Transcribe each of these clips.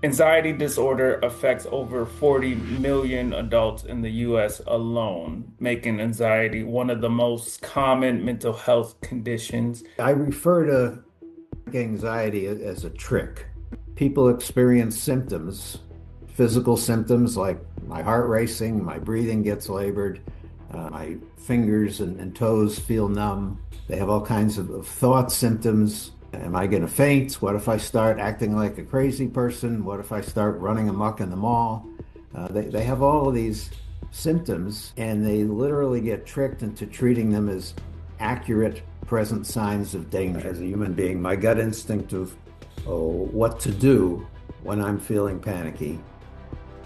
Anxiety disorder affects over 40 million adults in the US alone, making anxiety one of the most common mental health conditions. I refer to anxiety as a trick. People experience symptoms, physical symptoms like my heart racing, my breathing gets labored, my fingers and toes feel numb. They have all kinds of thought symptoms. Am I going to faint? What if I start acting like a crazy person? What if I start running amok in the mall? They have all of these symptoms and they literally get tricked into treating them as accurate present signs of danger. As a human being, my gut instinct of what to do when I'm feeling panicky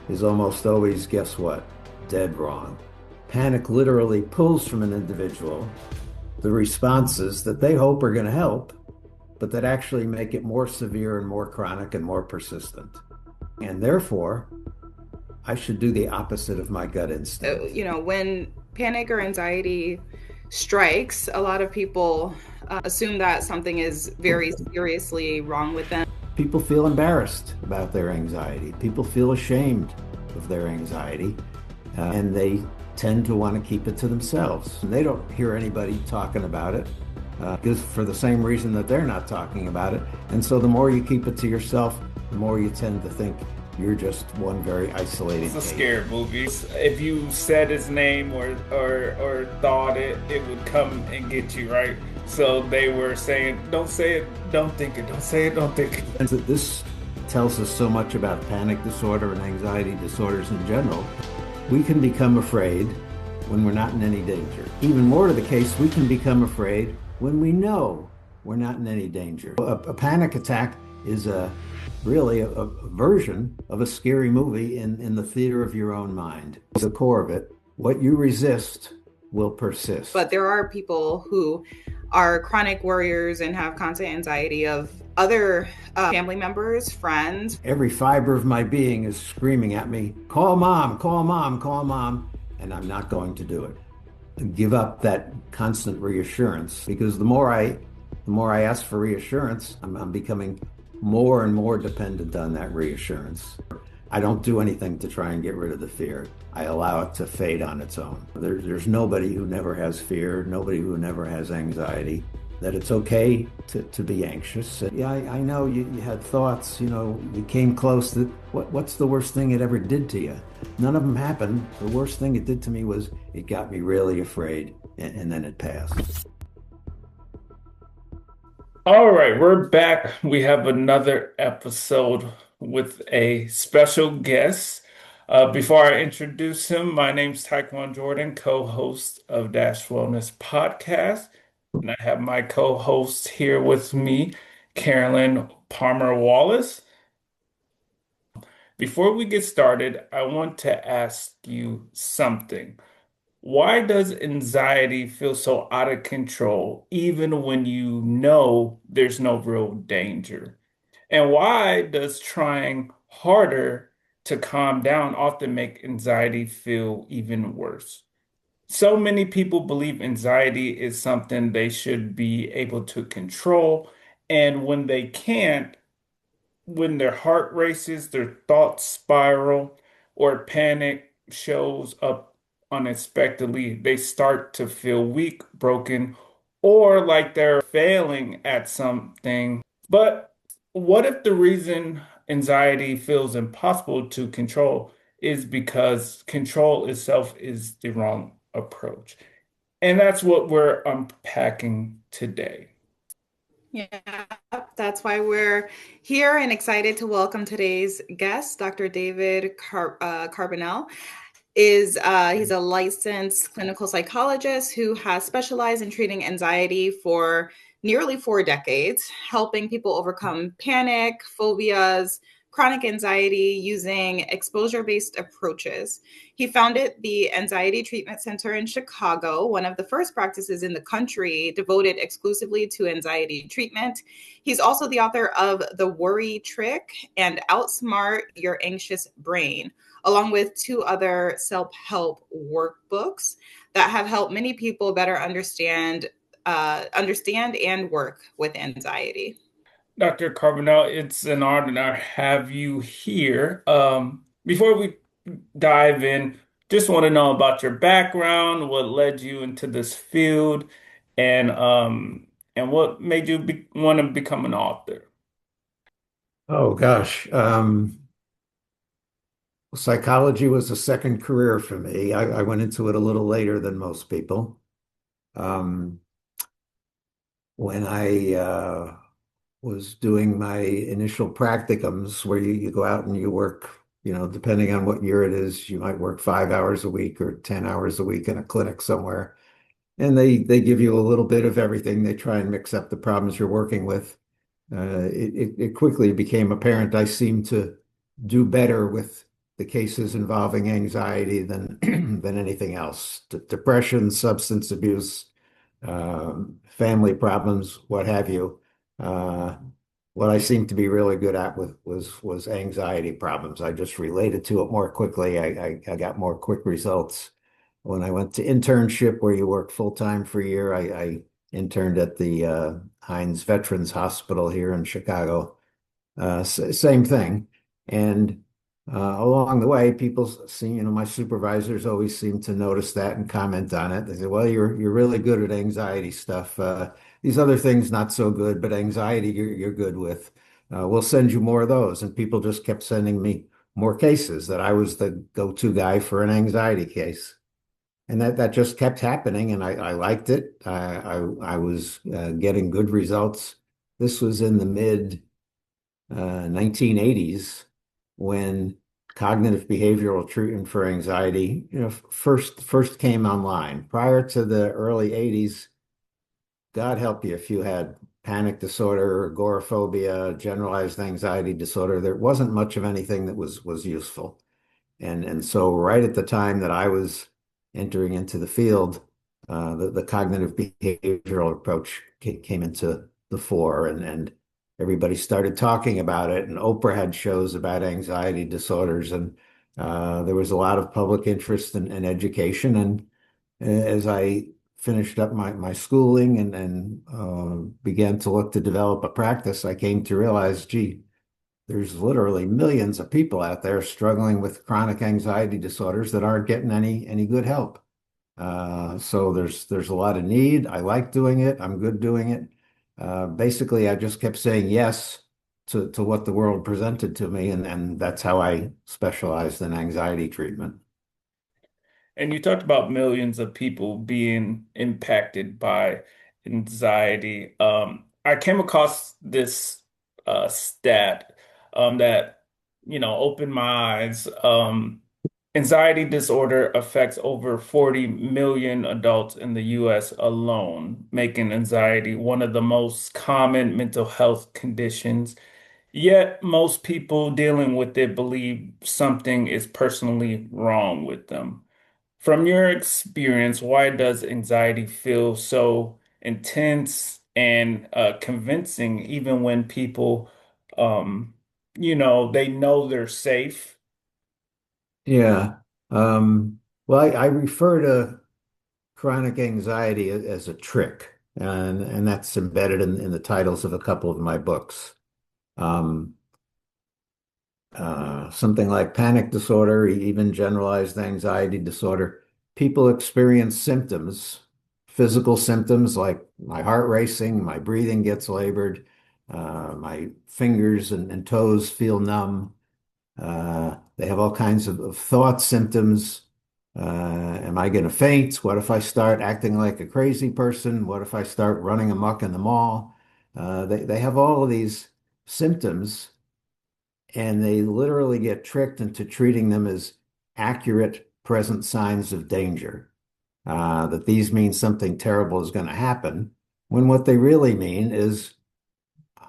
is almost always, guess what? Dead wrong. Panic literally pulls from an individual the responses that they hope are going to help, but that actually make it more severe and more chronic and more persistent. And therefore, I should do the opposite of my gut instinct. When panic or anxiety strikes, a lot of people assume that something is very seriously wrong with them. People feel embarrassed about their anxiety. People feel ashamed of their anxiety, and they tend to want to keep it to themselves. And they don't hear anybody talking about it because for the same reason that they're not talking about it. And so the more you keep it to yourself, the more you tend to think you're just one very isolated It's a case. scary movie. If you said his name or thought it, it would come and get you, right? So they were saying, don't say it, don't think it, don't say it, don't think it. And this tells us so much about panic disorder and anxiety disorders in general. We can become afraid when we're not in any danger. Even more to the case, we can become afraid when we know we're not in any danger. A panic attack is really a version of a scary movie in the theater of your own mind. At the core of it, what you resist will persist. But there are people who are chronic worriers and have constant anxiety of other family members, friends. Every fiber of my being is screaming at me, call mom, call mom, call mom, and I'm not going to do it. Give up that constant reassurance, because the more I ask for reassurance, I'm becoming more and more dependent on that reassurance. I don't do anything to try and get rid of the fear. I allow it to fade on its own. There's nobody who never has fear, nobody who never has anxiety, that it's okay to be anxious. Yeah, I know you had thoughts, you came close. What's the worst thing it ever did to you? None of them happened. The worst thing it did to me was it got me really afraid, and then it passed. All right, we're back. We have another episode with a special guest. Before I introduce him, my name's Tyquon Jordan, co-host of Dash Wellness Podcast. And I have my co-host here with me, Carolyn Palmer-Wallace. Before we get started, I want to ask you something. Why does anxiety feel so out of control, even when you know there's no real danger? And why does trying harder to calm down often make anxiety feel even worse? So many people believe anxiety is something they should be able to control, and when they can't, when their heart races, their thoughts spiral, or panic shows up unexpectedly, they start to feel weak, broken, or like they're failing at something. But what if the reason anxiety feels impossible to control is because control itself is the wrong approach? And that's what we're unpacking today. Yeah, that's why we're here and excited to welcome today's guest, Dr. David Carbonell. He's a licensed clinical psychologist who has specialized in treating anxiety for nearly 4 decades, helping people overcome panic, phobias, chronic anxiety using exposure-based approaches. He founded the Anxiety Treatment Center in Chicago, one of the first practices in the country devoted exclusively to anxiety treatment. He's also the author of The Worry Trick and Outsmart Your Anxious Brain, along with 2 other self-help workbooks that have helped many people better understand and work with anxiety. Dr. Carbonell, it's an honor to have you here. Before we dive in, just want to know about your background, what led you into this field, and what made you want to become an author. Oh gosh, psychology was a second career for me. I went into it a little later than most people. Um, when I was doing my initial practicums, where you go out and you work, depending on what year it is, you might work 5 hours a week or 10 hours a week in a clinic somewhere. And they give you a little bit of everything. They try and mix up the problems you're working with. It quickly became apparent I seemed to do better with the cases involving anxiety than than anything else. Depression, substance abuse, family problems, what have you. Uh, what I seemed to be really good at was anxiety problems. I just related to it more quickly. I got more quick results. When I went to internship, where you work full time for a year, I interned at the Heinz Veterans Hospital here in Chicago. Same thing. And along the way, people see, my supervisors always seem to notice that and comment on it. They say, "Well, you're really good at anxiety stuff. These other things not so good, but anxiety you're good with. We'll send you more of those." And people just kept sending me more cases that I was the go-to guy for an anxiety case. And that just kept happening, and I liked it. I was getting good results. This was in the mid 1980s when cognitive behavioral treatment for anxiety, first came online. Prior to the early 80s, God help you if you had panic disorder, agoraphobia, generalized anxiety disorder. There wasn't much of anything that was useful. And so right at the time that I was entering into the field, the cognitive behavioral approach came into the fore, and everybody started talking about it. And Oprah had shows about anxiety disorders, and there was a lot of public interest and education. And as I finished up my schooling and began to look to develop a practice, I came to realize, gee, there's literally millions of people out there struggling with chronic anxiety disorders that aren't getting any good help. So there's a lot of need. I like doing it. I'm good doing it. Basically, I just kept saying yes to what the world presented to me, and that's how I specialized in anxiety treatment. And you talked about millions of people being impacted by anxiety. I came across this stat that, opened my eyes. Anxiety disorder affects over 40 million adults in the US alone, making anxiety one of the most common mental health conditions. Yet, most people dealing with it believe something is personally wrong with them. From your experience, why does anxiety feel so intense and convincing, even when people, um, they know they're safe? Yeah. Well, I refer to chronic anxiety as a trick, and that's embedded in the titles of a couple of my books. Um, Something like panic disorder, even generalized anxiety disorder. People experience symptoms, physical symptoms like my heart racing, my breathing gets labored, my fingers and toes feel numb. They have all kinds of thought symptoms. Am I going to faint? What if I start acting like a crazy person? What if I start running amok in the mall? They have all of these symptoms, and they literally get tricked into treating them as accurate present signs of danger. That these mean something terrible is going to happen, when what they really mean is,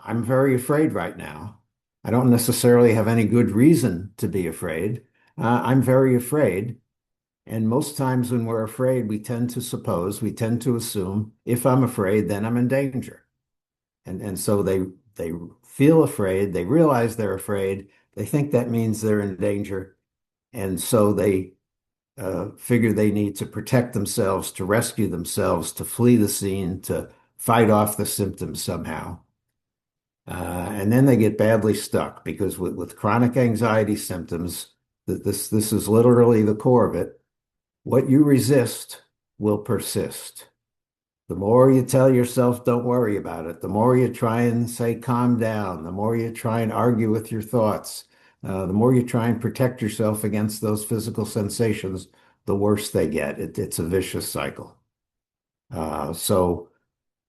I'm very afraid right now. I don't necessarily have any good reason to be afraid. I'm very afraid. And most times when we're afraid, we tend to assume, if I'm afraid, then I'm in danger. And so they feel afraid, they realize they're afraid, they think that means they're in danger, and so they figure they need to protect themselves, to rescue themselves, to flee the scene, to fight off the symptoms somehow. And then they get badly stuck because with chronic anxiety symptoms, this is literally the core of it. What you resist will persist. The more you tell yourself, don't worry about it, the more you try and say, calm down, the more you try and argue with your thoughts, the more you try and protect yourself against those physical sensations, the worse they get. It's a vicious cycle. So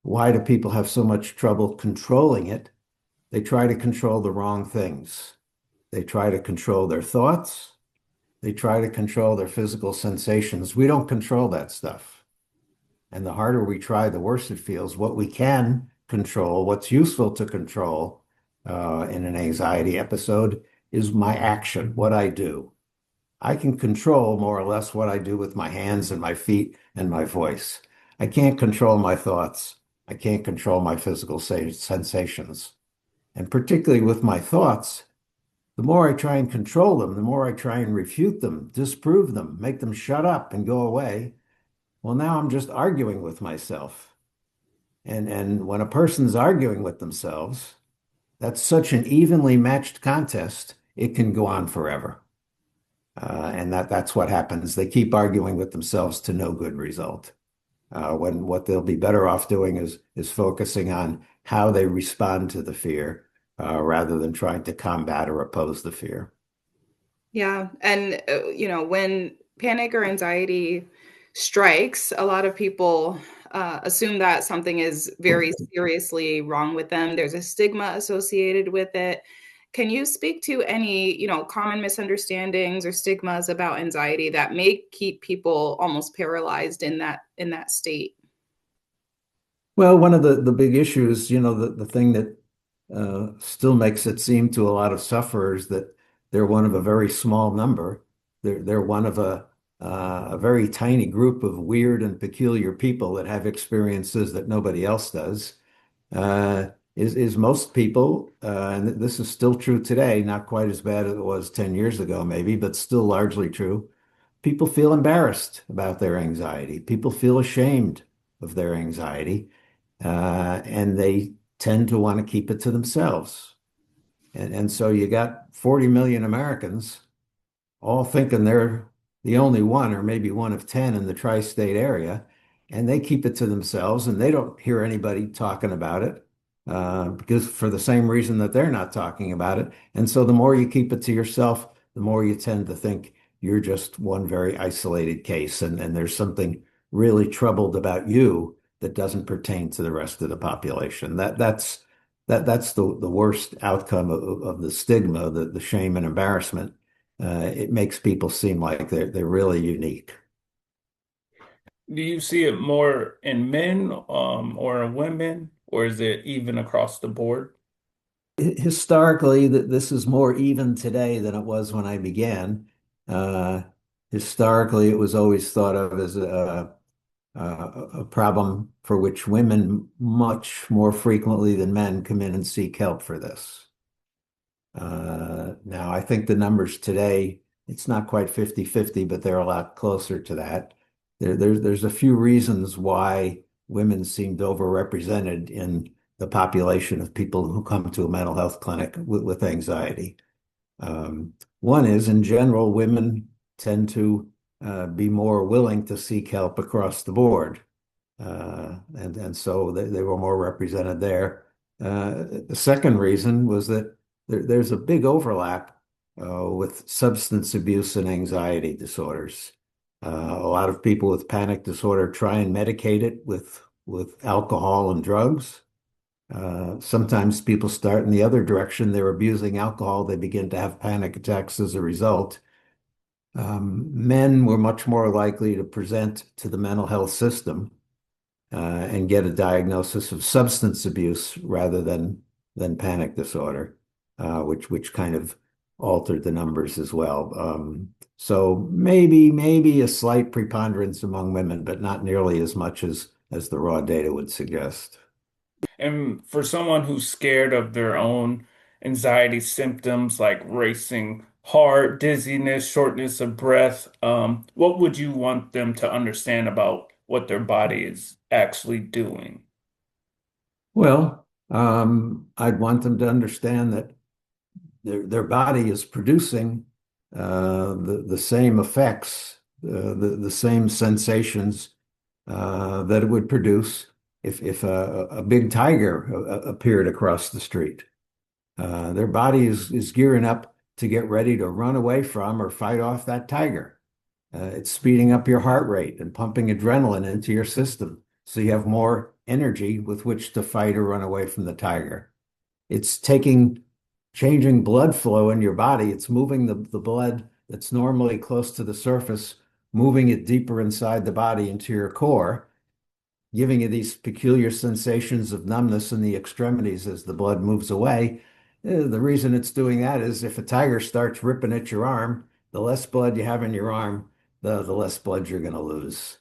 why do people have so much trouble controlling it? They try to control the wrong things. They try to control their thoughts. They try to control their physical sensations. We don't control that stuff. And the harder we try, the worse it feels. What we can control, what's useful to control in an anxiety episode is my action, what I do. I can control more or less what I do with my hands and my feet and my voice. I can't control my thoughts. I can't control my physical sensations. And particularly with my thoughts, the more I try and control them, the more I try and refute them, disprove them, make them shut up and go away. Well, now I'm just arguing with myself. And when a person's arguing with themselves, that's such an evenly matched contest, it can go on forever. And that's what happens. They keep arguing with themselves to no good result. When what they'll be better off doing is focusing on how they respond to the fear, rather than trying to combat or oppose the fear. Yeah. And, when panic or anxiety strikes, a lot of people assume that something is very seriously wrong with them. There's a stigma associated with it. Can you speak to any, common misunderstandings or stigmas about anxiety that may keep people almost paralyzed in that state? Well, one of the big issues, the thing that still makes it seem to a lot of sufferers that they're one of a very small number. They're one of a very tiny group of weird and peculiar people that have experiences that nobody else does. Is most people, and this is still true today, not quite as bad as it was 10 years ago, maybe, but still largely true. People feel embarrassed about their anxiety. People feel ashamed of their anxiety, and they tend to want to keep it to themselves. And so you got 40 million Americans all thinking they're the only one or maybe one of 10 in the tri-state area, and they keep it to themselves and they don't hear anybody talking about it, because for the same reason that they're not talking about it. And so the more you keep it to yourself, the more you tend to think you're just one very isolated case, and there's something really troubled about you that doesn't pertain to the rest of the population. That's the worst outcome of the stigma, the shame and embarrassment. It makes people seem like they're really unique. Do you see it more in men, or in women, or is it even across the board? Historically, this is more even today than it was when I began. Uh, Historically, it was always thought of as a problem for which women much more frequently than men come in and seek help for this. Now, I think the numbers today, it's not quite 50-50, but they're a lot closer to that. There's a few reasons why women seemed overrepresented in the population of people who come to a mental health clinic with anxiety. One is, in general, women tend to be more willing to seek help across the board. And so they were more represented there. The second reason was that there's a big overlap with substance abuse and anxiety disorders. A lot of people with panic disorder try and medicate it with alcohol and drugs. Sometimes people start in the other direction. They're abusing alcohol. They begin to have panic attacks as a result. Men were much more likely to present to the mental health system and get a diagnosis of substance abuse rather than panic disorder, which kind of altered the numbers as well. So maybe a slight preponderance among women, but not nearly as much as the raw data would suggest. And for someone who's scared of their own anxiety symptoms like racing heart, dizziness, shortness of breath, what would you want them to understand about what their body is actually doing? Well, I'd want them to understand that their body is producing the same effects, the same sensations that it would produce if a big tiger appeared across the street. Their body is gearing up to get ready to run away from or fight off that tiger. It's speeding up your heart rate and pumping adrenaline into your system so you have more energy with which to fight or run away from the tiger. It's changing blood flow in your body. It's moving the blood that's normally close to the surface, moving it deeper inside the body into your core, giving you these peculiar sensations of numbness in the extremities as the blood moves away. The reason it's doing that is if a tiger starts ripping at your arm, the less blood you have in your arm, the less blood you're going to lose.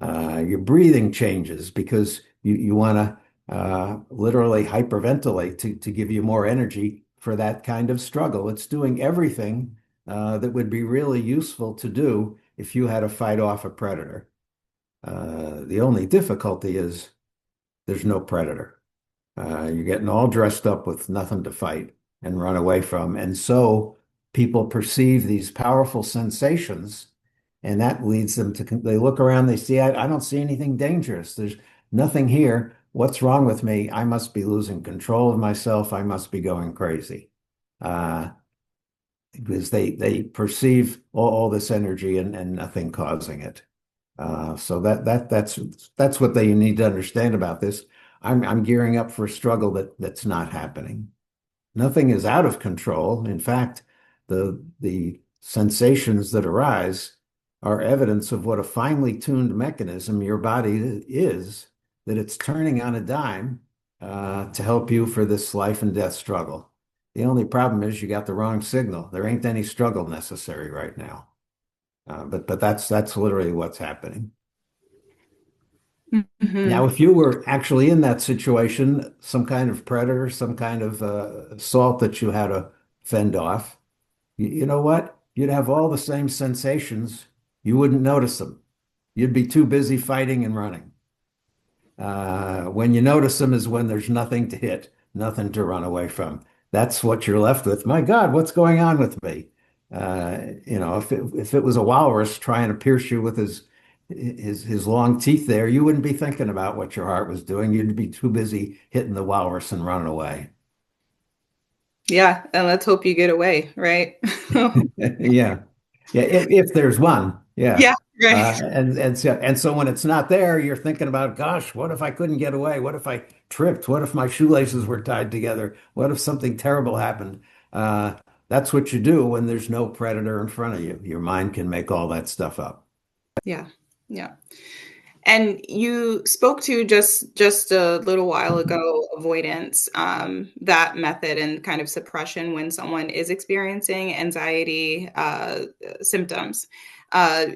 Your breathing changes because you want to literally hyperventilate to give you more energy for that kind of struggle. It's doing everything that would be really useful to do if you had to fight off a predator. The only difficulty is there's no predator. You're getting all dressed up with nothing to fight and run away from. And so people perceive these powerful sensations, and that leads them to, they look around, they see, I don't see anything dangerous. There's nothing here. What's wrong with me? I must be losing control of myself. I must be going crazy. Uh, because they perceive all this energy and nothing causing it. So that's what they need to understand about this. I'm gearing up for a struggle that's not happening. Nothing is out of control. In fact, the sensations that arise are evidence of what a finely tuned mechanism your body is, that it's turning on a dime to help you for this life and death struggle. The only problem is you got the wrong signal. There ain't any struggle necessary right now. But that's literally what's happening. Now, Mhm. if you were actually in that situation, some kind of predator, some kind of assault that you had to fend off, you know what? You'd have all the same sensations. You wouldn't notice them. You'd be too busy fighting and running. When you notice them is when there's nothing to hit, nothing to run away from. That's what you're left with. My God, what's going on with me? If it was a walrus trying to pierce you with his long teeth there, you wouldn't be thinking about what your heart was doing. You'd be too busy hitting the walrus and running away. Yeah, and let's hope you get away, right? Yeah. Yeah, if there's one. Yeah. Yeah, right. And so when it's not there, you're thinking about, gosh, what if I couldn't get away? What if I tripped? What if my shoelaces were tied together? What if something terrible happened? Uh, that's what you do when there's no predator in front of you. Your mind can make all that stuff up. Yeah, yeah. And you spoke to just a little while ago avoidance, that method and kind of suppression when someone is experiencing anxiety symptoms.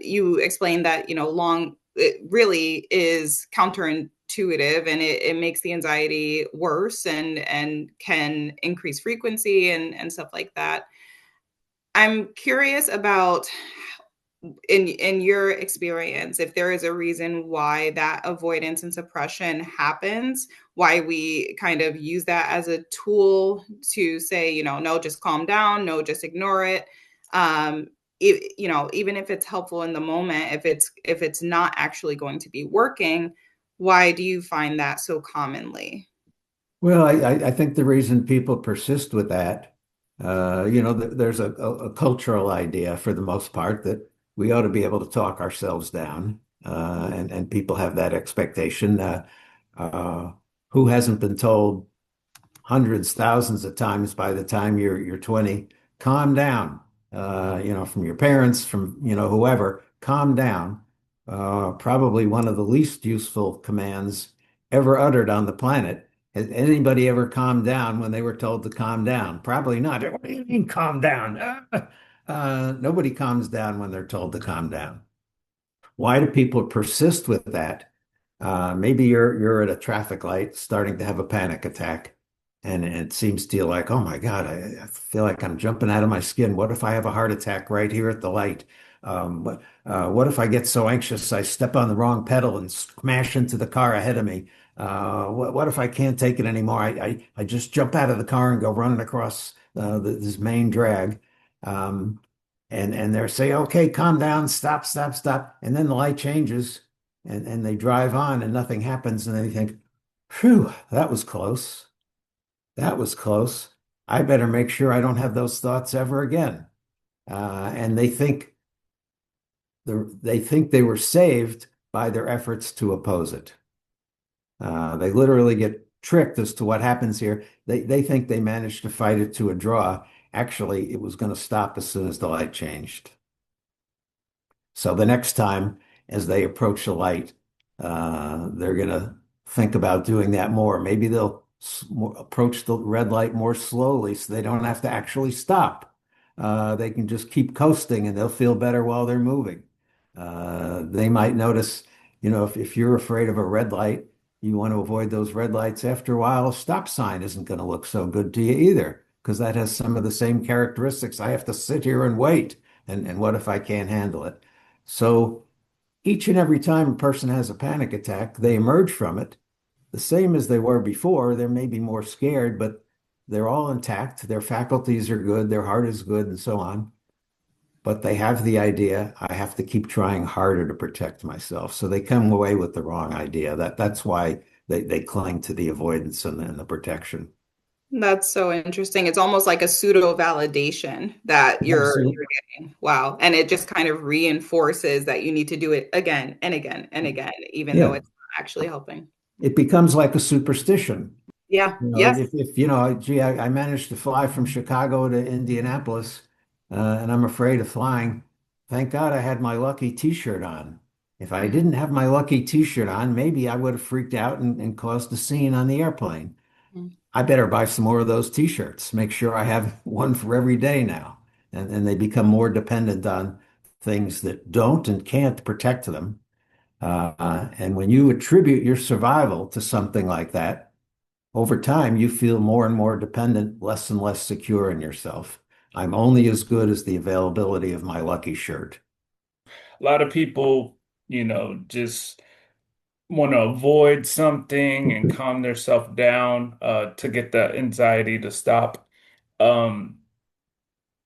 You explained that long it really is counterintuitive and it makes the anxiety worse and can increase frequency and stuff like that. I'm curious about in your experience, if there is a reason why that avoidance and suppression happens, why we kind of use that as a tool to say, no, just calm down, no, just ignore it. Even if it's helpful in the moment, if it's not actually going to be working, why do you find that so commonly? Well, I think the reason people persist with that, there's a cultural idea for the most part that we ought to be able to talk ourselves down, and people have that expectation. Uh, who hasn't been told hundreds, thousands of times by the time you're 20, calm down, from your parents, from, whoever, calm down. Probably one of the least useful commands ever uttered on the planet. Has anybody ever calmed down when they were told to calm down? Probably not. What do you mean calm down? Nobody calms down when they're told to calm down. Why do people persist with that? Maybe you're at a traffic light starting to have a panic attack, and it seems to you like, oh my God, I feel like I'm jumping out of my skin. What if I have a heart attack right here at the light? What if I get so anxious I step on the wrong pedal and smash into the car ahead of me? What if I can't take it anymore? I just jump out of the car and go running across this main drag. Um, and they're saying, okay, calm down, stop, stop, stop. And then the light changes and they drive on and nothing happens. And they think, phew, that was close. That was close. I better make sure I don't have those thoughts ever again. And they think they were saved by their efforts to oppose it. They literally get tricked as to what happens here. They think they managed to fight it to a draw. Actually, it was going to stop as soon as the light changed. So the next time, as they approach the light, they're going to think about doing that more. Maybe they'll approach the red light more slowly so they don't have to actually stop. They can just keep coasting and they'll feel better while they're moving. They might notice, if you're afraid of a red light, you want to avoid those red lights. After a while, a stop sign isn't going to look so good to you either, because that has some of the same characteristics. I have to sit here and wait. And what if I can't handle it? So each and every time a person has a panic attack, they emerge from it the same as they were before. They're maybe more scared, but they're all intact. Their faculties are good, their heart is good, and so on. But they have the idea, I have to keep trying harder to protect myself. So they come away with the wrong idea. That's why they cling to the avoidance and the protection. That's so interesting. It's almost like a pseudo validation that Absolutely. you're getting. Wow. And it just kind of reinforces that you need to do it again and again and again, even though Yeah. it's not actually helping. It becomes like a superstition. Yeah. Yes. If gee, I managed to fly from Chicago to Indianapolis, and I'm afraid of flying. Thank God I had my lucky T-shirt on. If I Mhm. didn't have my lucky T-shirt on, maybe I would have freaked out and caused a scene on the airplane. I better buy some more of those T-shirts. Make sure I have one for every day now. And they become more dependent on things that don't and can't protect them. And when you attribute your survival to something like that, over time, you feel more and more dependent, less and less secure in yourself. I'm only as good as the availability of my lucky shirt. A lot of people, just want to avoid something and calm themselves down to get the anxiety to stop. Um,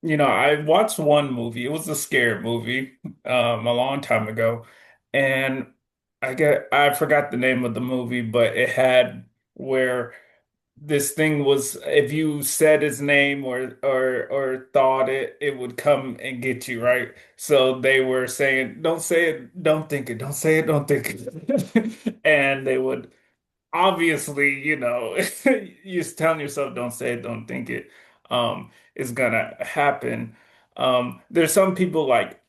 I watched one movie. It was a scary movie a long time ago, and I forgot the name of the movie, but it had where this thing was if you said his name or thought it would come and get you, right? So they were saying, don't say it, don't think it, don't say it, don't think it. And they would obviously, you're telling yourself, don't say it, don't think it, is gonna happen. There's some people like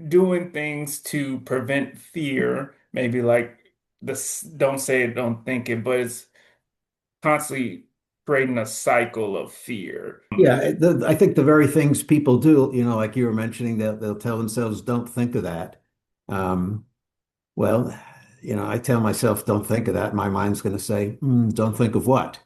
doing things to prevent fear, maybe like this, don't say it, don't think it, but it's constantly creating a cycle of fear. Yeah, I think the very things people do, like you were mentioning, they'll tell themselves, don't think of that. Um, well, I tell myself, don't think of that. My mind's going to say, don't think of what?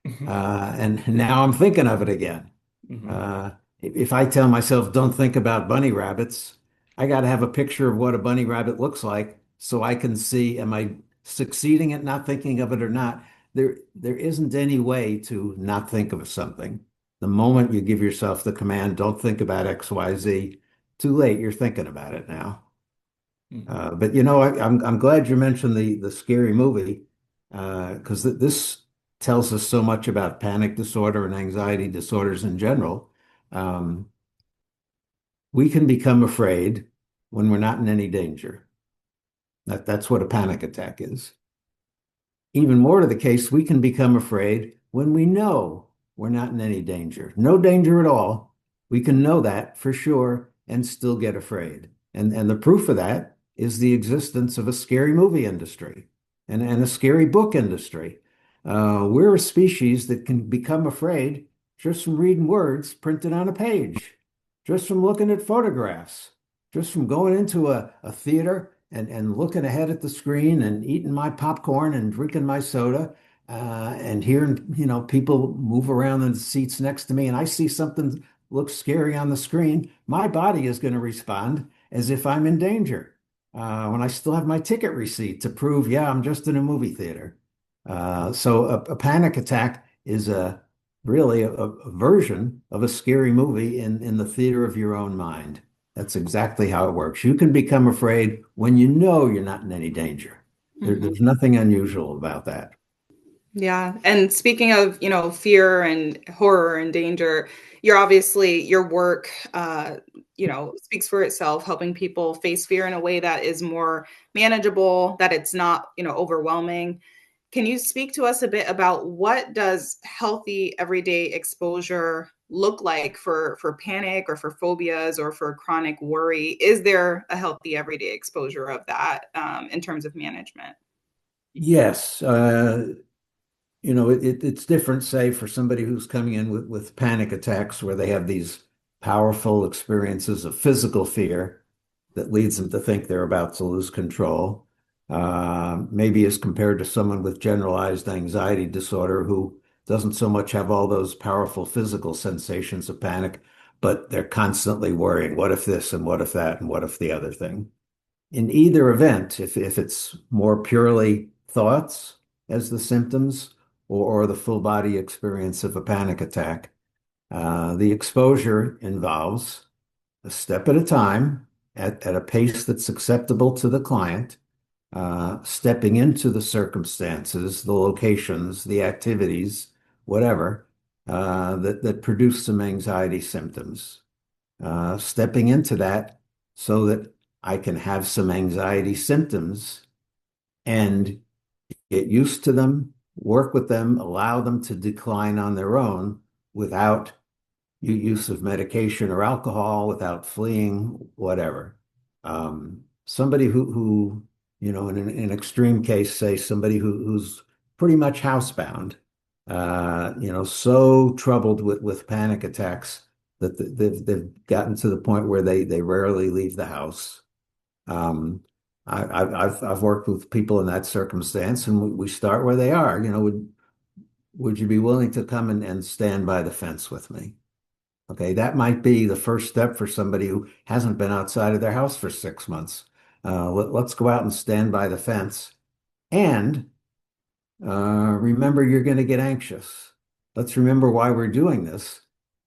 Mhm. And now I'm thinking of it again. Mhm. Uh, if I tell myself, don't think about bunny rabbits, I got to have a picture of what a bunny rabbit looks like so I can see, am I succeeding at not thinking of it or not? There isn't any way to not think of something. The moment you give yourself the command, don't think about X, Y, Z, too late, you're thinking about it now. Mhm. But I'm glad you mentioned the scary movie because this tells us so much about panic disorder and anxiety disorders in general. Um, we can become afraid when we're not in any danger. That's what a panic attack is. Even more to the case, we can become afraid when we know we're not in any danger. No danger at all. We can know that for sure and still get afraid. And the proof of that is the existence of a scary movie industry and a scary book industry. We're a species that can become afraid just from reading words printed on a page, just from looking at photographs, just from going into a theater and looking ahead at the screen and eating my popcorn and drinking my soda and hearing, people move around in the seats next to me and I see something looks scary on the screen, my body is going to respond as if I'm in danger. When I still have my ticket receipt to prove, yeah, I'm just in a movie theater. So a panic attack is really a version of a scary movie in the theater of your own mind. That's exactly how it works. You can become afraid when you know you're not in any danger. Mhm. There's nothing unusual about that. Yeah. And speaking of, fear and horror and danger, you're obviously your work, speaks for itself, helping people face fear in a way that is more manageable, that it's not, overwhelming. Can you speak to us a bit about what does healthy everyday exposure look like for panic or for phobias or for chronic worry? Is there a healthy everyday exposure of that in terms of management? Yes, it's different, say, for somebody who's coming in with panic attacks where they have these powerful experiences of physical fear that leads them to think they're about to lose control. Maybe as compared to someone with generalized anxiety disorder who doesn't so much have all those powerful physical sensations of panic, but they're constantly worrying, what if this and what if that and what if the other thing? In either event, if it's more purely thoughts as the symptoms or the full body experience of a panic attack, the exposure involves a step at a time at a pace that's acceptable to the client, stepping into the circumstances, the locations, the activities, whatever, that produce some anxiety symptoms. Stepping into that so that I can have some anxiety symptoms and get used to them, work with them, allow them to decline on their own without use of medication or alcohol, without fleeing, whatever. Somebody in an extreme case, say somebody who's pretty much housebound, so troubled with panic attacks that they've gotten to the point where they rarely leave the house. Um, I've worked with people in that circumstance, and we start where they are. Would you be willing to come and stand by the fence with me? Okay, that might be the first step for somebody who hasn't been outside of their house for 6 months. Let's go out and stand by the fence. And remember, you're going to get anxious. Let's remember why we're doing this.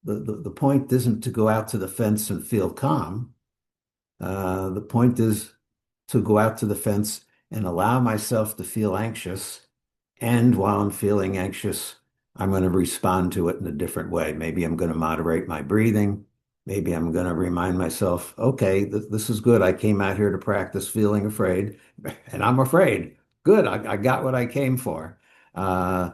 The point isn't to go out to the fence and feel calm. The point is to go out to the fence and allow myself to feel anxious. And while I'm feeling anxious, I'm going to respond to it in a different way. Maybe I'm going to moderate my breathing. Maybe I'm going to remind myself, okay, this is good. I came out here to practice feeling afraid, and I'm afraid. Good. I got what I came for. Uh,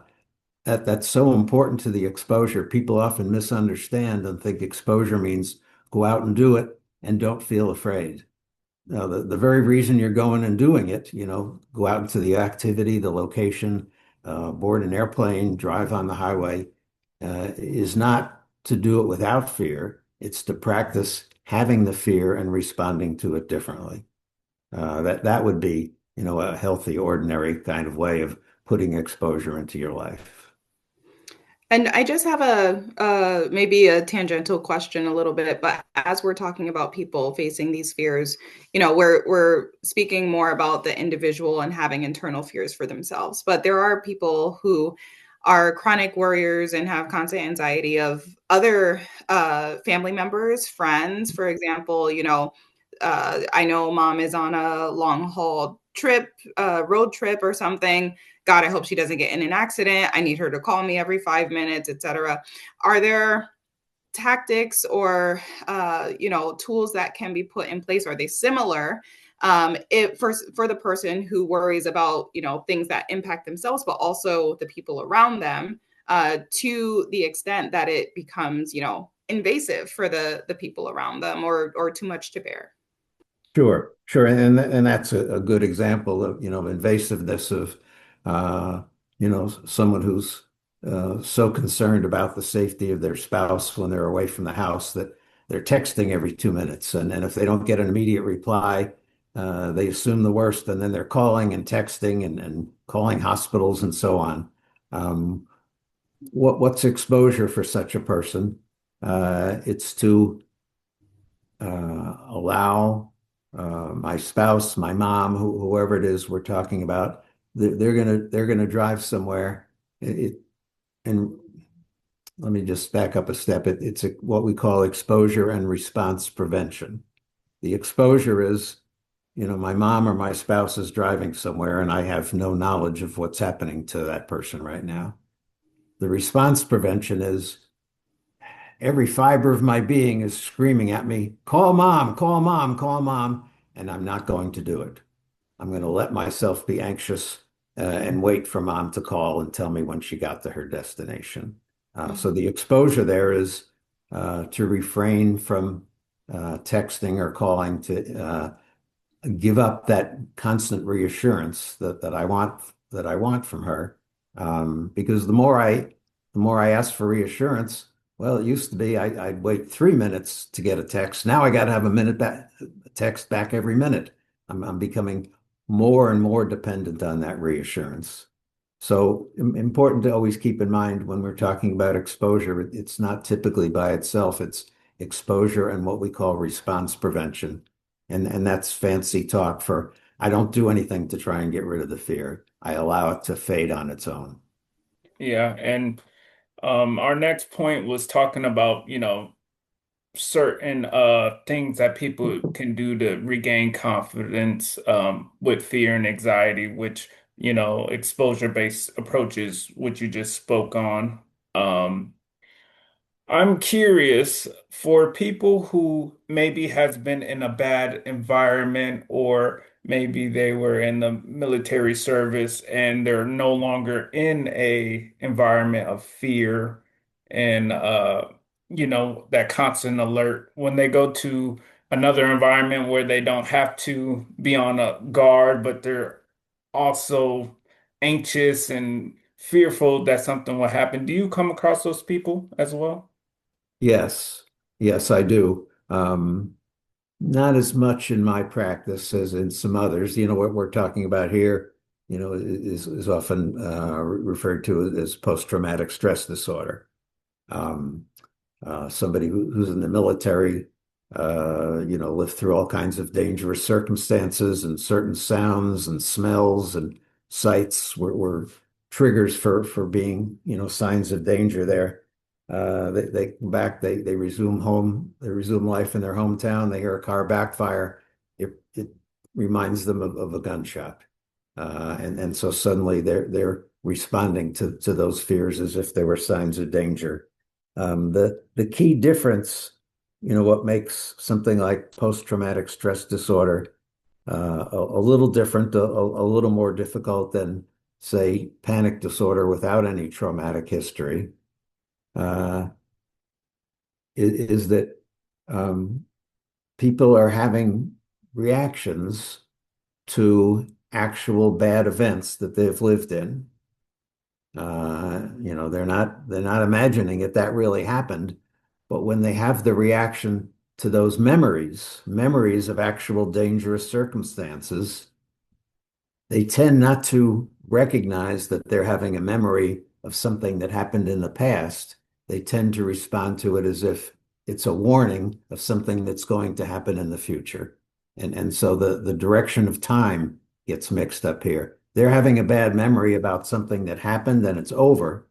that's so important to the exposure. People often misunderstand and think exposure means go out and do it and don't feel afraid. Now, the very reason you're going and doing it, go out into the activity, the location, board an airplane, drive on the highway, is not to do it without fear. It's to practice having the fear and responding to it differently. That would be, a healthy, ordinary kind of way of putting exposure into your life. And I just have a maybe a tangential question a little bit, but as we're talking about people facing these fears, we're speaking more about the individual and having internal fears for themselves. But there are people who are chronic worriers and have constant anxiety of other family members, friends. For example, I know mom is on a long haul trip, road trip or something. God, I hope she doesn't get in an accident. I need her to call me every 5 minutes, etc. Are there tactics or tools that can be put in place? Are they similar? It for the person who worries about things that impact themselves, but also the people around them, to the extent that it becomes invasive for the people around them or too much to bear. Sure, sure, and that's a good example of invasiveness of someone who's so concerned about the safety of their spouse when they're away from the house that they're texting every 2 minutes, and if they don't get an immediate reply, they assume the worst, and then they're calling and texting and calling hospitals and so on. Um, what's exposure for such a person? It's to allow my spouse, my mom, whoever it is we're talking about, they're gonna drive somewhere. And let me just back up a step. What we call exposure and response prevention. The exposure is, my mom or my spouse is driving somewhere and I have no knowledge of what's happening to that person right now. The response prevention is every fiber of my being is screaming at me, call mom, call mom, call mom, and I'm not going to do it. I'm going to let myself be anxious and wait for mom to call and tell me when she got to her destination. So the exposure there is to refrain from texting or calling to give up that constant reassurance that I want from her. Because the more I ask for reassurance, well, it used to be I'd wait 3 minutes to get a text. Now I got to have a text back every minute. I'm becoming more and more dependent on that reassurance. So important to always keep in mind when we're talking about exposure, it's not typically by itself. It's exposure and what we call response prevention. And that's fancy talk for I don't do anything to try and get rid of the fear. I allow it to fade on its own. Yeah, and our next point was talking about, certain things that people can do to regain confidence with fear and anxiety, which, exposure-based approaches, which you just spoke on. Um, I'm curious for people who maybe has been in a bad environment or maybe they were in the military service and they're no longer in a environment of fear and that constant alert when they go to another environment where they don't have to be on a guard, but they're also anxious and fearful that something will happen. Do you come across those people as well? Yes, yes, I do. Not as much in my practice as in some others. What we're talking about here, is often referred to as post-traumatic stress disorder. Um, Somebody who's in the military, lived through all kinds of dangerous circumstances, and certain sounds and smells and sights were triggers for being, signs of danger there. They come back, they resume home, they resume life in their hometown. They hear a car backfire. It reminds them of a gunshot. And so suddenly they're responding to those fears as if they were signs of danger. The key difference, what makes something like post-traumatic stress disorder a little different, a little more difficult than, say, panic disorder without any traumatic history, uh, is that um, people are having reactions to actual bad events that they've lived in. They're not imagining that really happened, but when they have the reaction to those memories of actual dangerous circumstances, they tend not to recognize that they're having a memory of something that happened in the past. They tend to respond to it as if it's a warning of something that's going to happen in the future. And so the direction of time gets mixed up here. They're having a bad memory about something that happened and it's over,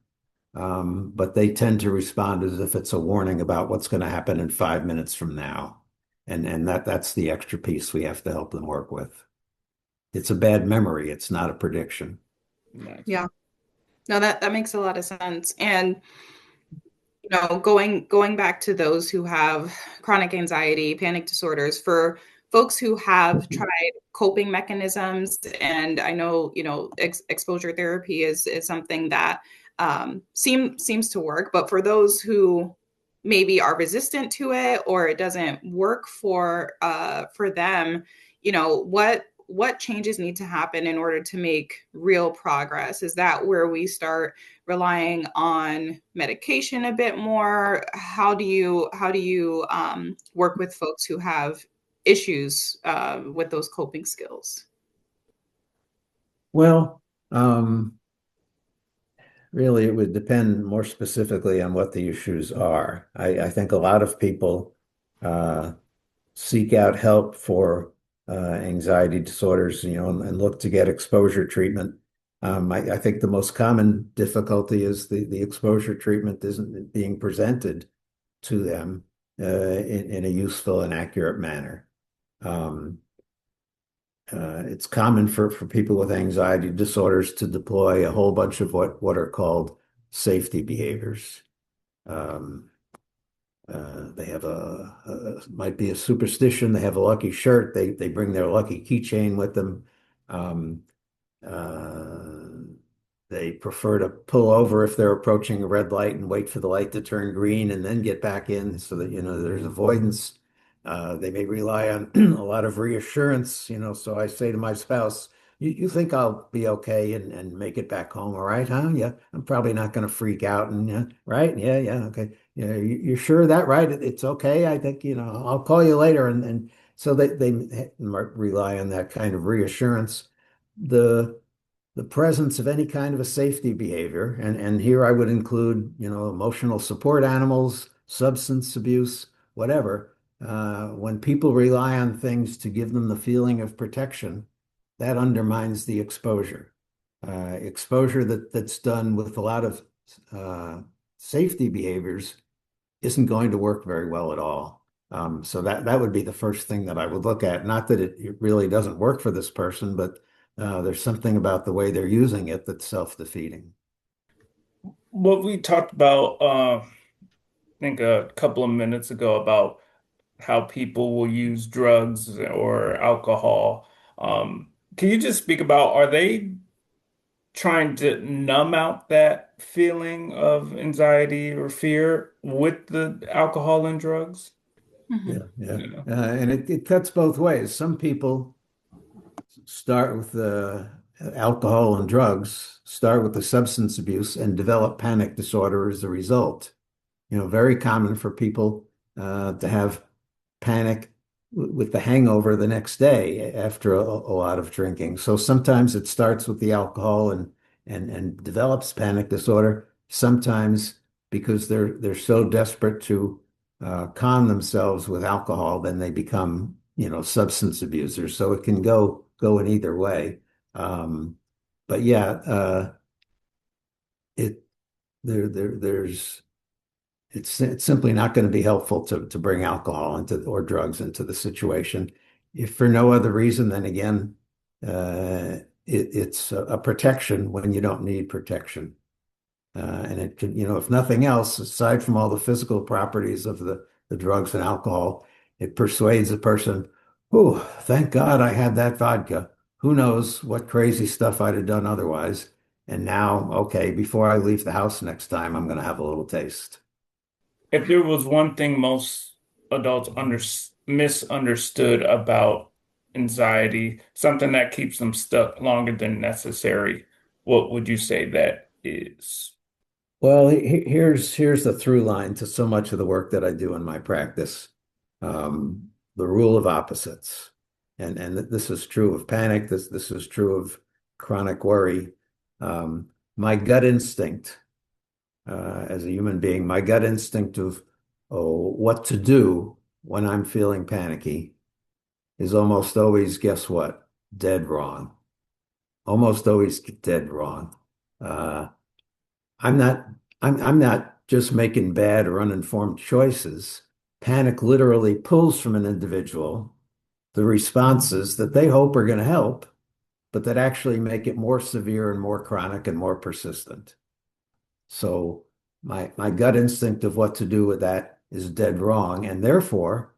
but they tend to respond as if it's a warning about what's going to happen in 5 minutes from now. And that's the extra piece we have to help them work with. It's a bad memory. It's not a prediction. Nice. Yeah. No, that makes a lot of sense. And going back to those who have chronic anxiety, panic disorders, for folks who have tried coping mechanisms, and I know, exposure therapy is something that seems to work, but for those who maybe are resistant to it or it doesn't work for them, what changes need to happen in order to make real progress? Is that where we start relying on medication a bit more? How do you work with folks who have issues with those coping skills? Well, really, it would depend more specifically on what the issues are. I think a lot of people uh, seek out help for anxiety disorders, and look to get exposure treatment I think the most common difficulty is the exposure treatment isn't being presented to them in a useful and accurate manner. Um, it's common for people with anxiety disorders to deploy a whole bunch of what are called safety behaviors. Um, they have might be a superstition. They have a lucky shirt. They bring their lucky keychain with them. Um, uh, they prefer to pull over if they're approaching a red light and wait for the light to turn green and then get back in so that, there's avoidance. They may rely on a lot of reassurance, so I say to my spouse, you think I'll be okay and make it back home, all right, huh? Yeah, I'm probably not going to freak out and yeah, right? Yeah, yeah, okay. Yeah, you're sure of that, right? It's okay. I think, I'll call you later. And so they rely on that kind of reassurance. The the presence of any kind of a safety behavior, and here I would include, emotional support animals, substance abuse, whatever. When people rely on things to give them the feeling of protection, that undermines the exposure. Exposure that's done with a lot of uh, safety behaviors isn't going to work very well at all. So that would be the first thing that I would look at. Not that it really doesn't work for this person, but there's something about the way they're using it that's self-defeating. What we talked about, I think a couple of minutes ago about how people will use drugs or alcohol. Can you just speak about, are they trying to numb out that feeling of anxiety or fear with the alcohol and drugs? Yeah, yeah. Yeah. And it cuts both ways. Some people start with alcohol and drugs, start with the substance abuse, and develop panic disorder as a result. Very common for people to have panic with the hangover the next day after a lot of drinking. So sometimes it starts with the alcohol and develops panic disorder. Sometimes because they're so desperate to calm themselves with alcohol, then they become, substance abusers. So it can go in either way. Um, but yeah, it there's it's simply not going to be helpful to bring alcohol into or drugs into the situation. If for no other reason, then again, it's a protection when you don't need protection. And it can, if nothing else, aside from all the physical properties of the drugs and alcohol, it persuades a person, oh, thank God I had that vodka. Who knows what crazy stuff I'd have done otherwise. And now, okay, before I leave the house next time, I'm going to have a little taste. If there was one thing most adults misunderstood about anxiety, something that keeps them stuck longer than necessary, what would you say that is? Well, here's the through line to so much of the work that I do in my practice. The rule of opposites. And this is true of panic, this is true of chronic worry. My gut instinct as a human being, my gut instinct of what to do when I'm feeling panicky is almost always, guess what? Dead wrong. Almost always dead wrong. Uh, I'm not I'm not just making bad or uninformed choices. Panic literally pulls from an individual the responses that they hope are going to help, but that actually make it more severe and more chronic and more persistent. So my gut instinct of what to do with that is dead wrong, and therefore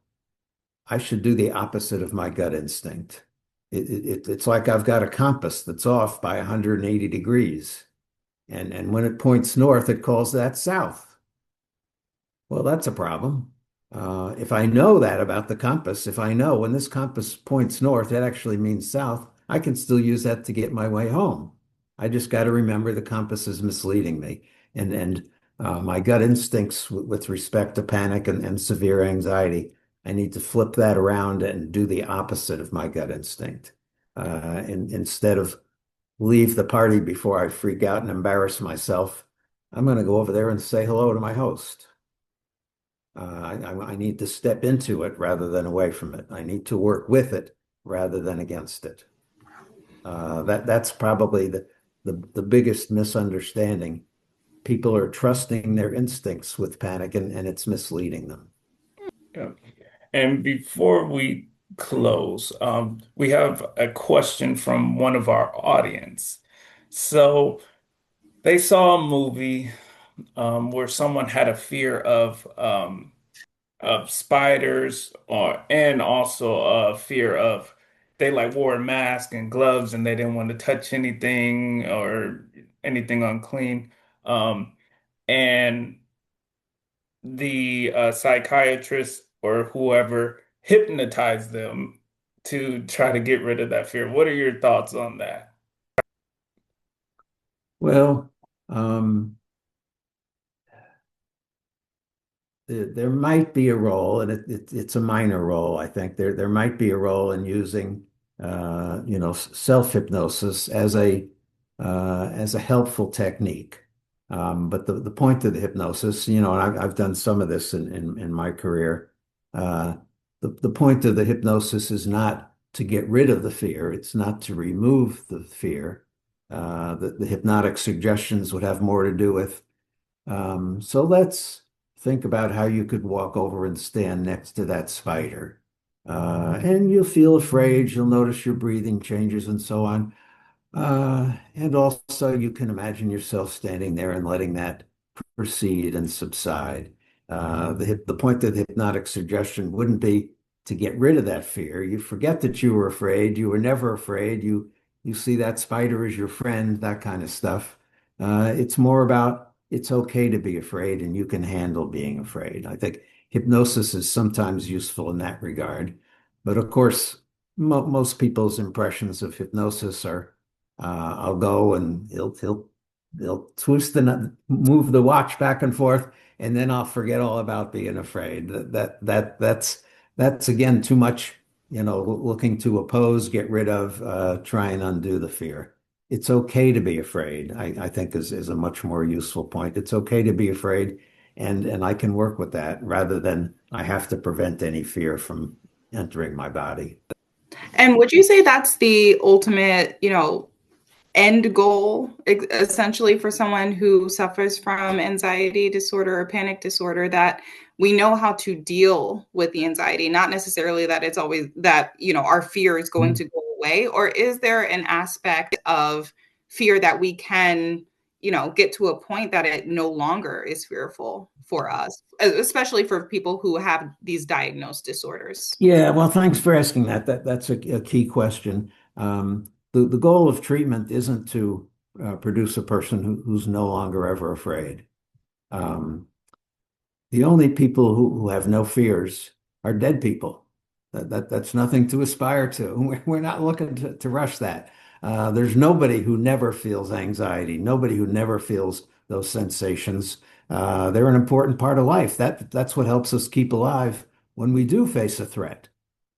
I should do the opposite of my gut instinct. It's like I've got a compass that's off by 180 degrees. And when it points north, it calls that south. Well, that's a problem. If I know that about the compass, if I know when this compass points north, it actually means south, I can still use that to get my way home. I just got to remember the compass is misleading me. And my gut instincts with respect to panic and severe anxiety, I need to flip that around and do the opposite of my gut instinct. Instead of leave the party before I freak out and embarrass myself, I'm going to go over there and say hello to my host. I need to step into it rather than away from it. I need to work with it rather than against it. That's probably the biggest misunderstanding. People are trusting their instincts with panic, and it's misleading them. Yeah. And before we close, we have a question from one of our audience. So they saw a movie where someone had a fear of spiders, or and also a fear of they like wore a mask and gloves and they didn't want to touch anything or anything unclean. And the psychiatrist or whoever hypnotized them to try to get rid of that fear. What are your thoughts on that? Well, um, there might be a role, and it's a minor role. I think there might be a role in using, self-hypnosis as a helpful technique. But the point of the hypnosis, and I've done some of this in my career. Uh, the point of the hypnosis is not to get rid of the fear. It's not to remove the fear. The hypnotic suggestions would have more to do with so let's think about how you could walk over and stand next to that spider. And you'll feel afraid, you'll notice your breathing changes and so on. And also, you can imagine yourself standing there and letting that proceed and subside. The point of the hypnotic suggestion wouldn't be to get rid of that fear. You forget that you were afraid. You were never afraid. You see that spider as your friend, that kind of stuff. It's more about it's okay to be afraid and you can handle being afraid. I think hypnosis is sometimes useful in that regard. But of course, most people's impressions of hypnosis are I'll go and he'll twist move the watch back and forth, and then I'll forget all about being afraid. That's again too much, looking to oppose, get rid of, try and undo the fear. It's okay to be afraid, I think is a much more useful point. It's okay to be afraid, and I can work with that rather than I have to prevent any fear from entering my body. And would you say that's the ultimate, end goal essentially for someone who suffers from anxiety disorder or panic disorder, that we know how to deal with the anxiety, not necessarily that it's always that, our fear is going to go away? Or is there an aspect of fear that we can, get to a point that it no longer is fearful for us, especially for people who have these diagnosed disorders? Yeah, well, thanks for asking that. That's a key question. The goal of treatment isn't to produce a person who's no longer ever afraid. Um, the only people who have no fears are dead people. That's nothing to aspire to. We're not looking to rush that. There's nobody who never feels anxiety, nobody who never feels those sensations. They're an important part of life. That's what helps us keep alive when we do face a threat.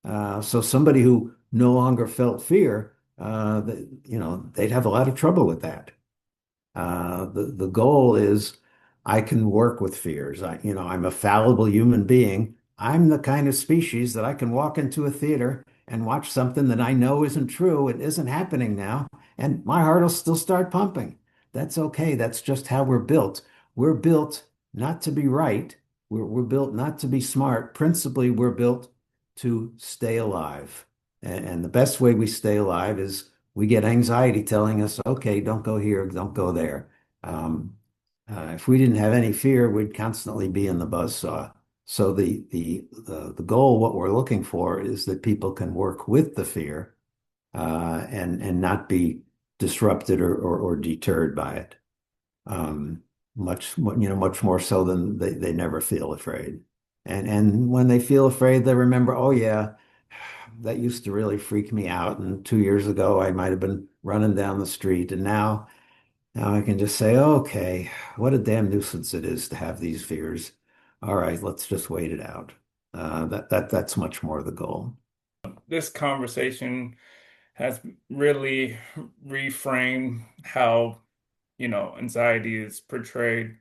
So somebody who no longer felt fear, they'd have a lot of trouble with that. The goal is I can work with fears. I'm a fallible human being. I'm the kind of species that I can walk into a theater and watch something that I know isn't true. It isn't happening now, and my heart will still start pumping. That's okay. That's just how we're built. We're built not to be right. We're built not to be smart. Principally, we're built to stay alive. And the best way we stay alive is we get anxiety telling us, okay, don't go here, don't go there. Um, if we didn't have any fear, we'd constantly be in the buzzsaw. So the goal, what we're looking for, is that people can work with the fear and not be disrupted or deterred by it. Um, much more so than they never feel afraid. And when they feel afraid, they remember, oh yeah, that used to really freak me out. And 2 years ago, I might have been running down the street, and now I can just say, okay, what a damn nuisance it is to have these fears. All right, let's just wait it out. That's much more the goal. This conversation has really reframed how, anxiety is portrayed.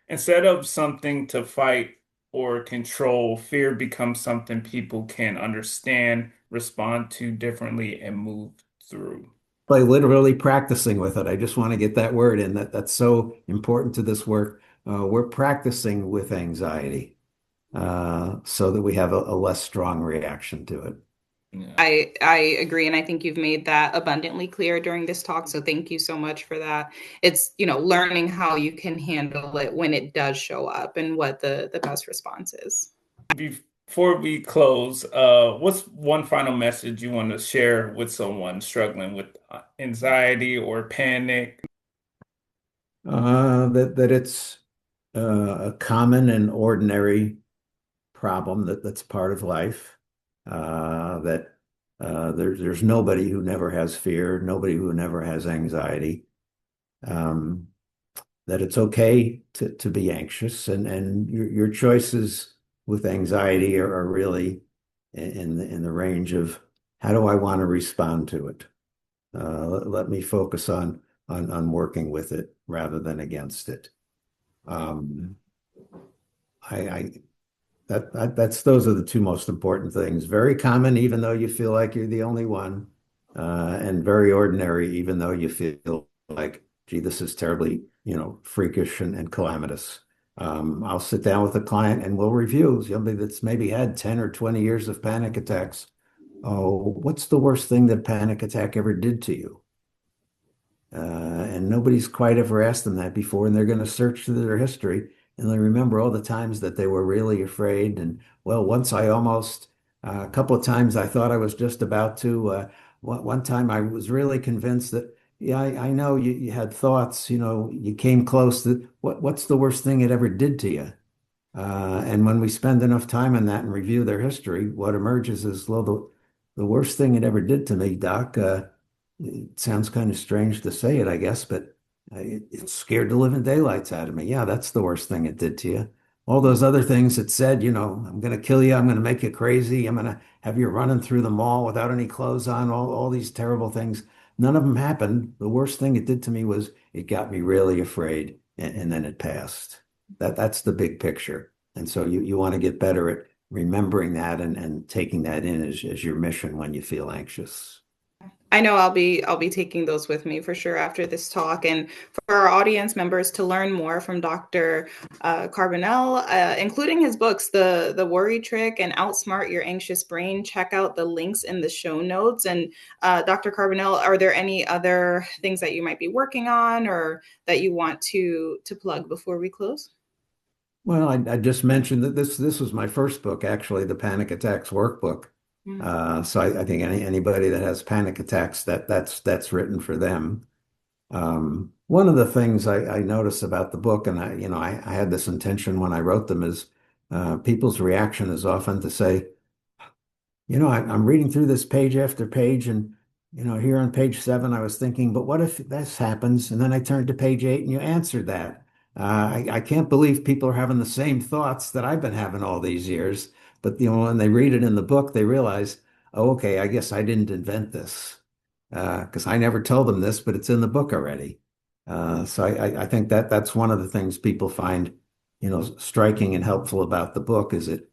Instead of something to fight or control, fear becomes something people can understand, respond to differently, and move through. by literally practicing with it. I just want to get that word in. That's so important to this work. We're practicing with anxiety so that we have a less strong reaction to it. Yeah. I agree, and I think you've made that abundantly clear during this talk. So thank you so much for that. It's learning how you can handle it when it does show up and what the best response is. Before we close, what's one final message you want to share with someone struggling with anxiety or panic? That it's a common and ordinary problem that's part of life. That there's nobody who never has fear, nobody who never has anxiety. Um, that it's okay to be anxious, and your choices with anxiety are really in the range of how do I want to respond to it. Let me focus on working with it rather than against it. Um, I that's those are the two most important things. Very common, even though you feel like you're the only one, and very ordinary, even though you feel like, gee, this is terribly, freakish and calamitous. I'll sit down with a client and we'll review somebody that's maybe had 10 or 20 years of panic attacks. Oh, what's the worst thing that panic attack ever did to you? And nobody's quite ever asked them that before, and they're going to search through their history and they remember all the times that they were really afraid. And well, once I almost, a couple of times I thought I was just about to. One time I was really convinced that, yeah, I know you had thoughts, you came close. That what's the worst thing it ever did to you? And when we spend enough time on that and review their history, what emerges is, well, the worst thing it ever did to me, Doc, it sounds kind of strange to say it, I guess, but it scared the living daylights out of me. Yeah, that's the worst thing it did to you. All those other things it said, I'm going to kill you, I'm going to make you crazy, I'm going to have you running through the mall without any clothes on, all these terrible things. None of them happened. The worst thing it did to me was it got me really afraid, and then it passed. That's the big picture. And so you want to get better at remembering that and taking that in as your mission when you feel anxious. I know I'll be taking those with me for sure after this talk, and for our audience members to learn more from Dr. Carbonell, including his books, the Worry Trick and Outsmart Your Anxious Brain. Check out the links in the show notes. And Dr. Carbonell, are there any other things that you might be working on or that you want to plug before we close? Well, I just mentioned that this was my first book, actually, the Panic Attacks Workbook. Mm. So I think anybody that has panic attacks, that's written for them. One of the things I notice about the book, and I had this intention when I wrote them, is people's reaction is often to say, I'm reading through this page after page, and here on page 7, I was thinking, but what if this happens? And then I turned to page 8, and you answered that. I can't believe people are having the same thoughts that I've been having all these years. But when they read it in the book, they realize, oh, okay, I guess I didn't invent this because I never told them this, but it's in the book already. So I think that's one of the things people find, striking and helpful about the book is it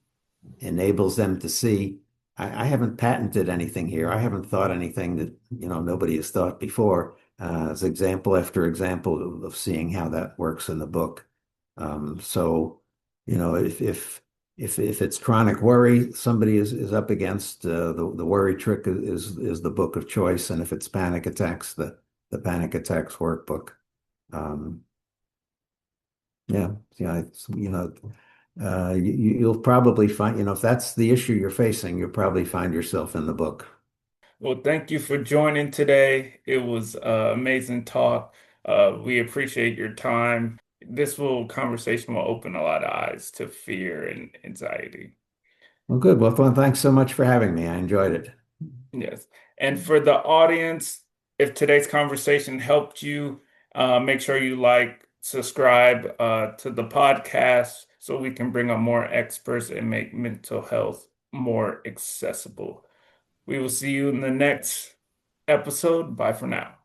enables them to see I haven't patented anything here. I haven't thought anything that nobody has thought before. As example after example of seeing how that works in the book. So if it's chronic worry, somebody is up against the worry trick is the book of choice, and if it's panic attacks, the panic attacks workbook. Um, yeah, yeah, you'll probably find, if that's the issue you're facing, you'll probably find yourself in the book. Well, thank you for joining today. It was amazing talk. We appreciate your time. This will conversation will open a lot of eyes to fear and anxiety. Well, good. Well, thanks so much for having me. I enjoyed it. Yes. And for the audience, if today's conversation helped you, make sure you like, subscribe to the podcast so we can bring on more experts and make mental health more accessible. We will see you in the next episode. Bye for now.